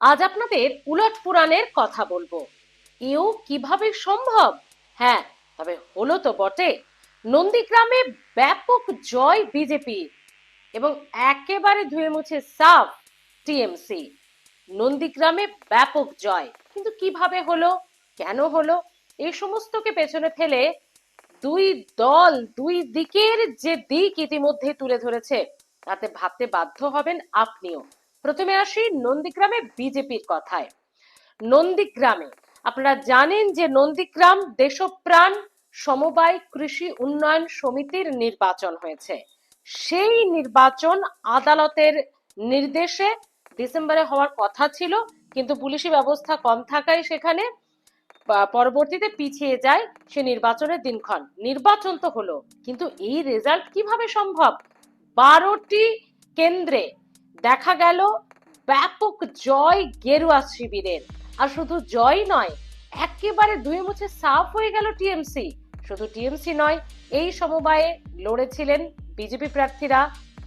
আজ আপনাদের উলট পুরাণের কথা বলবো। এও কিভাবে সম্ভব? হ্যাঁ, তবে হলো তো বটে। নন্দীগ্রামে ব্যাপক জয় বিজেপি এবং একেবারে ধুয়ে মুছে সাফ টিএমসি। নন্দীগ্রামে ব্যাপক জয়, কিন্তু কিভাবে হলো, কেন হলো, এই সমস্তকে পেছনে ফেলে দুই দল দুই দিকের যে দিক ইতিমধ্যে তুলে ধরেছে, তাতে ভাবতে বাধ্য হবেন আপনিও। প্রথমে আসি নন্দীগ্রামে বিজেপির কথায়। নন্দীগ্রামে আপনারা জানেন যে নন্দীগ্রাম দেশপ্রাণ সমবায় কৃষি উন্নয়ন সমিতির নির্বাচন হয়েছে। সেই নির্বাচন আদালতের নির্দেশে ডিসেম্বরে হওয়ার কথা ছিল, কিন্তু পুলিশি ব্যবস্থা কম থাকায় সেখানে পরবর্তীতে পিছিয়ে যায় সে নির্বাচনের দিনক্ষণ। নির্বাচন তো হলো, কিন্তু এই রেজাল্ট কিভাবে সম্ভব? 12টি কেন্দ্রে দেখা গেল ব্যাপক জয় গেরুয়া শিবিরের। আর শুধু জয় নয়, একেবারে ধুয়ে মুছে সাফ হয়ে গেল টিএমসি। শুধু টিএমসি নয়, এই সমবায়ে লড়েছিলেন বিজেপি প্রার্থীরা,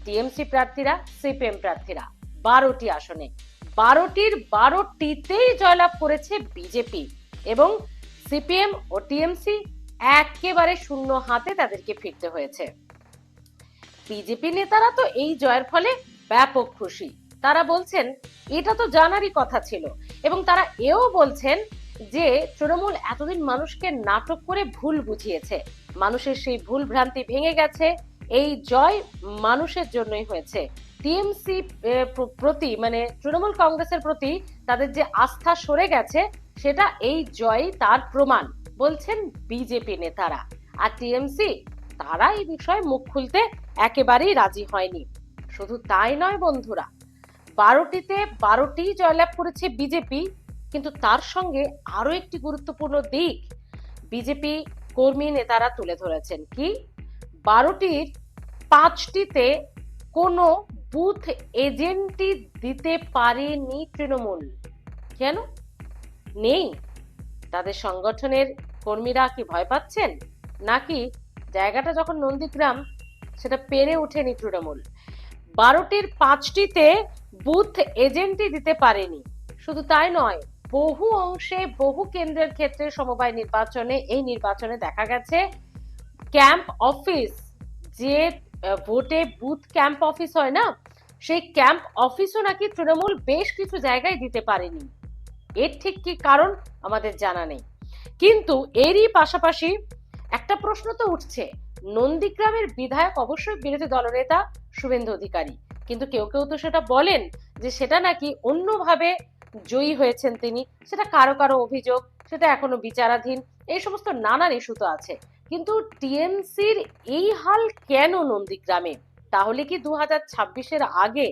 টিএমসি প্রার্থীরা, সিপিএম প্রার্থীরা। 12টি আসনে 12টির 12টিতেই জয়লাভ করেছে বিজেপি, এবং সিপিএম ও টিএমসি একেবারে শূন্য হাতে তাদেরকে ফিরতে হয়েছে। বিজেপি নেতারা তো এই জয়ের ফলে ব্যাপক খুশি। তারা বলছেন এটা তো জানারই কথা ছিল, এবং তারা এও বলছেন যে তৃণমূল এতদিন মানুষকে নাটক করে ভুল বুঝিয়েছে, মানুষের সেই ভুল ভ্রান্তি ভেঙে গেছে। এই জয় মানুষের জন্যই হয়েছে। টিএমসি প্রতি, মানে তৃণমূল কংগ্রেসের প্রতি তাদের যে আস্থা সরে গেছে, সেটা এই জয় তার প্রমাণ, বলছেন বিজেপি নেতারা। আর টিএমসি, তারা এই বিষয়ে মুখ খুলতে একেবারেই রাজি হয়নি। শুধু তাই নয় বন্ধুরা, 12টিতে 12টি জয়লাভ করেছে বিজেপি, কিন্তু তার সঙ্গে আরো একটি গুরুত্বপূর্ণ দিক বিজেপি কর্মী নেতারা তুলে ধরেছেন। কি? 12টির 5টিতে কোনো বুথ এজেন্টই দিতে পারেনি তৃণমূল। কেন? নেই? তাদের সংগঠনের কর্মীরা কি ভয় পাচ্ছেন, নাকি জায়গাটা যখন নন্দীগ্রাম, সেটা পেরে ওঠেনি তৃণমূল? 12টির 5টিতে বুথ এজেন্টই দিতে পারেনি। শুধু তাই নয়, বহু অংশে বহু কেন্দ্রের ক্ষেত্রে সমবায় নির্বাচনে, এই নির্বাচনে দেখা গেছে ক্যাম্প অফিস, যে ভোটে বুথ ক্যাম্প অফিস হয় না, সেই ক্যাম্প অফিসও নাকি তৃণমূল বেশ কিছু জায়গায় দিতে পারেনি। এর ঠিক কি কারণ আমাদের জানা নেই, কিন্তু এরই পাশাপাশি একটা প্রশ্ন তো উঠছে। নন্দীগ্রামের বিধায়ক অবশ্যই বিরোধী দলনেতা শুভেন্দু অধিকারী, কিন্তু কেউ কেউ তো সেটা বলেন যে সেটা নাকি অন্যভাবে জয়ী হয়েছেন তিনি। সেটা কারো কারো অভিযোগ, সেটা এখনো বিচারাধীন, এই সমস্ত নানান ইস্যু তো আছে। কিন্তু টিএমসির এই হাল কেন নন্দীগ্রামে? তাহলে কি 2026-এর আগে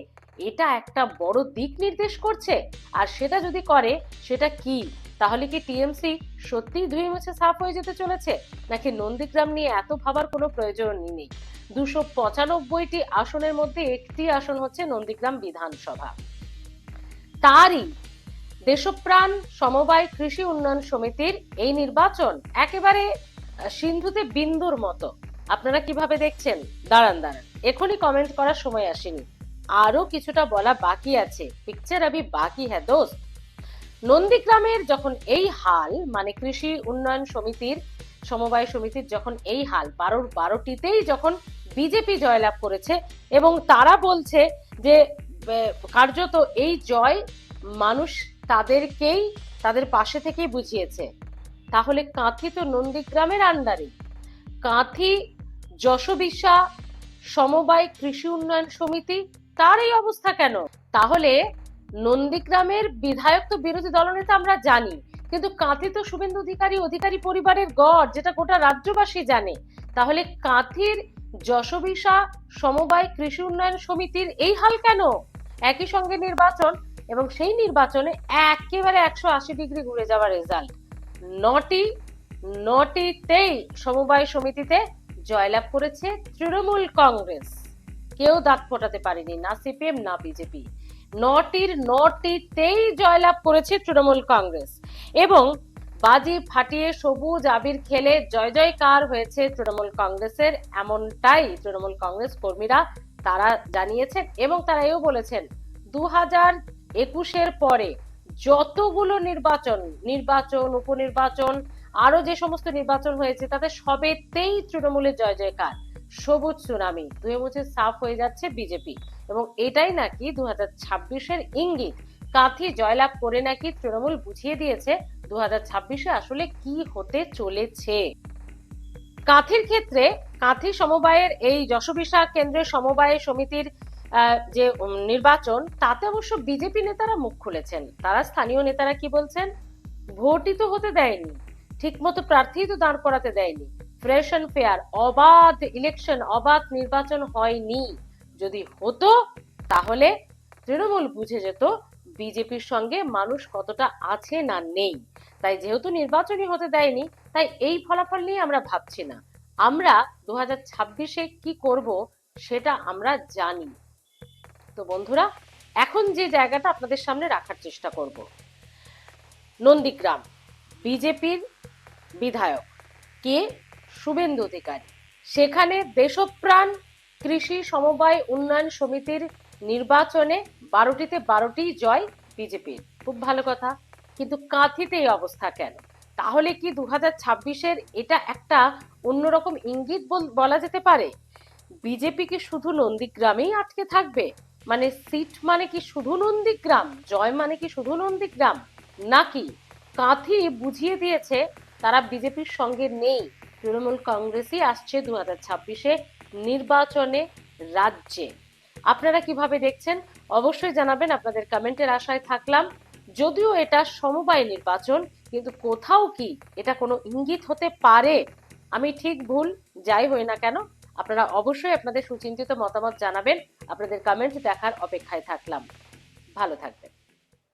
এটা একটা বড় দিক নির্দেশ করছে? আর সেটা যদি করে, সেটা কি? তাহলে কি টিএমসি সত্যিই ধুয়ে মুছে সাফ হয়ে যেতে চলেছে, নাকি নন্দীগ্রাম নিয়ে এত ভাবার কোনো প্রয়োজনই নেই? 295টি আসনের মধ্যে একটি আসন হচ্ছে নন্দীগ্রাম বিধানসভা। তারই দেশপ্রাণ সমবায় কৃষি উন্নয়ন সমিতির এই নির্বাচন একেবারে সিন্ধুতে বিন্দুর মতো। আপনারা কিভাবে দেখছেন? দাঁড়ান দাঁড়ান, এখনই কমেন্ট করার সময় আসেনি, আরো কিছুটা বলা বাকি আছে। পিকচার আভি বাকি হ্যাঁ দোস্ত। নন্দীগ্রামের যখন এই হাল, মানে কৃষি উন্নয়ন সমিতির, সমবায় সমিতির যখন এই হাল, 12টিতেই যখন বিজেপি জয়লাভ করেছে, এবং তারা বলছে যে কার্যত এই জয় মানুষ তাদেরকেই, তাদের পাশে থেকেই বুঝিয়েছে, তাহলে কাঁথি তো নন্দীগ্রামের আন্ডারে। কাঁথি যশোবিশা সমবায় কৃষি উন্নয়ন সমিতি, তার এই অবস্থা কেন? তাহলে নন্দীগ্রামের বিধায়ক তো বিরোধী দলনেতা আমরা জানি, কিন্তু কাঁথি তো শুভেন্দু অধিকারী, অধিকারী পরিবারের গড়, যেটা গোটা রাজ্যবাসী জানে। তাহলে কাঁথির যশোবিশা সমবায় কৃষি উন্নয়ন সমিতির এই হাল কেন? একই সঙ্গে নির্বাচন, এবং সেই নির্বাচনে একেবারে 180 ডিগ্রি ঘুরে যাওয়া রেজাল্ট। নটিতেই সমবায় সমিতিতে জয়লাভ করেছে তৃণমূল কংগ্রেস। কেউ দাঁত ফোটাতে পারেনি, না সিপিএম না বিজেপি। নটিতেই জয়লাভ করেছে তৃণমূল কংগ্রেস, এবং বাজি ফাটিয়ে সবুজ আবির খেলে জয় জয়কার হয়েছে তৃণমূল কংগ্রেসের, এমনটাই তৃণমূল কংগ্রেস কর্মীরা তারা জানিয়েছেন। এবং তারা এও বলেছেন 2021-এর পরে যতগুলো নির্বাচন উপনির্বাচন আরো যে সমস্ত নির্বাচন হয়েছে তাতে সবেতেই তৃণমূলের জয় জয়কার, সবুজ সুনামি, ধুয়ে মুছে সাফ হয়ে যাচ্ছে বিজেপি। এবং এটাই নাকি 2026-এর ইঙ্গিত। কাঁথি জয়লাভ করে নাকি তৃণমূল বুঝিয়ে দিয়েছে 2026-এ আসলে কি হতে চলেছে। কাঁথির ক্ষেত্রে কাঁথি সমবায়ের এই যশোবিশা কেন্দ্রের সমবায় সমিতির যে নির্বাচন, তাতে অবশ্য বিজেপি নেতারা মুখ খুলেছেন। তারা স্থানীয় নেতারা কি বলছেন, ভোটই তো হতে দেয়নি, ঠিক মতো প্রার্থী তো দাঁড় করাতে দেয়নি, ফ্রেশ অ্যান্ড ফেয়ার অবাধ ইলেকশন, অবাধ নির্বাচন হয়নি। যদি হতো তাহলে তৃণমূল বুঝে যেত বিজেপির সঙ্গে মানুষ কতটা আছে না নেই। তাই যেহেতু নির্বাচনই হতে দেয়নি, তাই এই ফলাফল নিয়ে আমরা ভাবছি না। আমরা 2026-এ কি করব সেটা আমরা জানি। তো বন্ধুরা, এখন যে জায়গাটা আপনাদের সামনে রাখার চেষ্টা করব, নন্দীগ্রাম বিজেপির বিধায়ক কে শুভেন্দু অধিকারী, সেখানে দেশপ্রাণ কৃষি সমবায় উন্নয়ন সমিতির নির্বাচনে 12টিতে 12টি জয় বিজেপির, খুব ভালো কথা। কিন্তু কাঁথিতে এই অবস্থা কেন? তাহলে কি 2026-এর এটা একটা অন্যরকম ইঙ্গিত বলা যেতে পারে? বিজেপি কি শুধু নন্দীগ্রামেই আটকে থাকবে? মানে সিট মানে কি শুধু নন্দীগ্রাম, জয় মানে কি শুধু নন্দীগ্রাম, নাকি কাঁথি বুঝিয়ে দিয়েছে তারা বিজেপির সঙ্গে নেই, তৃণমূল কংগ্রেসই আসছে 2026-এ নির্বাচনে রাজ্যে? আপনারা কিভাবে দেখছেন অবশ্যই জানাবেন, আপনাদের কমেন্টের আশায় থাকলাম। যদিও এটা সমবায় নির্বাচন, কিন্তু কোথাও কি এটা কোনো ইঙ্গিত হতে পারে? আমি ঠিক ভুল যাই হই না কেন, আপনারা অবশ্যই আপনাদের সুচিন্তিত মতামত জানাবেন। আপনাদের কমেন্ট দেখার অপেক্ষায় থাকলাম। ভালো থাকবেন।